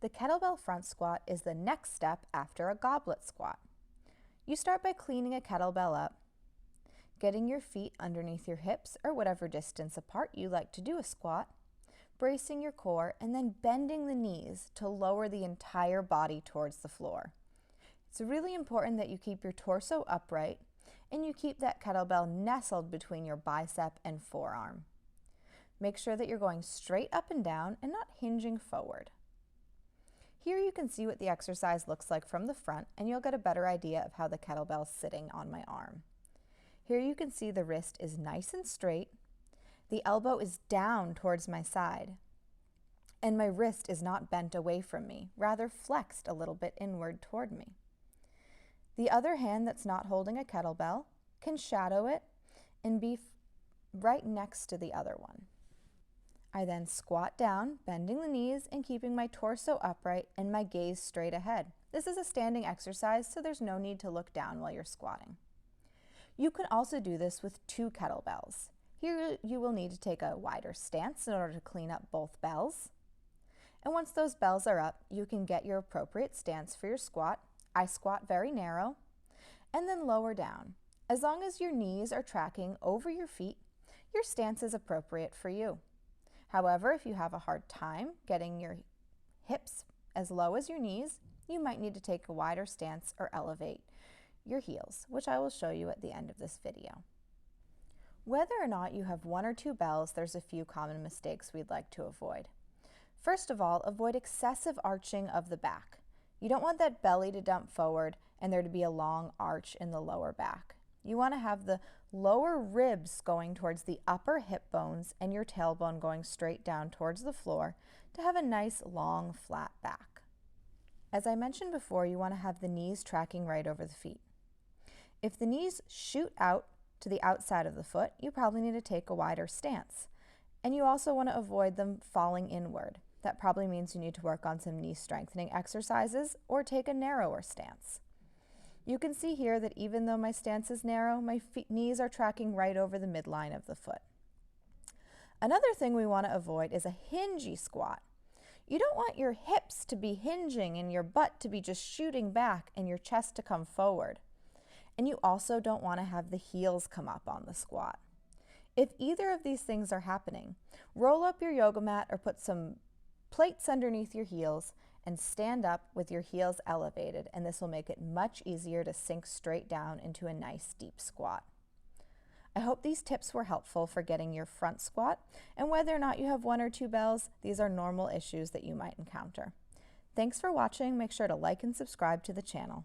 The kettlebell front squat is the next step after a goblet squat. You start by cleaning a kettlebell up, getting your feet underneath your hips or whatever distance apart you like to do a squat, bracing your core, and then bending the knees to lower the entire body towards the floor. It's really important that you keep your torso upright and you keep that kettlebell nestled between your bicep and forearm. Make sure that you're going straight up and down and not hinging forward. Here you can see what the exercise looks like from the front, and you'll get a better idea of how the kettlebell is sitting on my arm. Here you can see the wrist is nice and straight, the elbow is down towards my side, and my wrist is not bent away from me, rather flexed a little bit inward toward me. The other hand that's not holding a kettlebell can shadow it and be right next to the other one. I then squat down, bending the knees and keeping my torso upright and my gaze straight ahead. This is a standing exercise, so there's no need to look down while you're squatting. You can also do this with 2 kettlebells. Here you will need to take a wider stance in order to clean up both bells. And once those bells are up, you can get your appropriate stance for your squat. I squat very narrow and then lower down. As long as your knees are tracking over your feet, your stance is appropriate for you. However, if you have a hard time getting your hips as low as your knees, you might need to take a wider stance or elevate your heels, which I will show you at the end of this video. Whether or not you have 1 or 2 bells, there's a few common mistakes we'd like to avoid. First of all, avoid excessive arching of the back. You don't want that belly to dump forward and there to be a long arch in the lower back. You want to have the lower ribs going towards the upper hip bones and your tailbone going straight down towards the floor to have a nice long flat back. As I mentioned before, you want to have the knees tracking right over the feet. If the knees shoot out to the outside of the foot, you probably need to take a wider stance. And you also want to avoid them falling inward. That probably means you need to work on some knee strengthening exercises or take a narrower stance. You can see here that even though my stance is narrow, my knees are tracking right over the midline of the foot. Another thing we want to avoid is a hingy squat. You don't want your hips to be hinging and your butt to be just shooting back and your chest to come forward. And you also don't want to have the heels come up on the squat. If either of these things are happening, roll up your yoga mat or put some plates underneath your heels and stand up with your heels elevated, and this will make it much easier to sink straight down into a nice deep squat. I hope these tips were helpful for getting your front squat, and whether or not you have 1 or 2 bells, these are normal issues that you might encounter. Thanks for watching. Make sure to like and subscribe to the channel.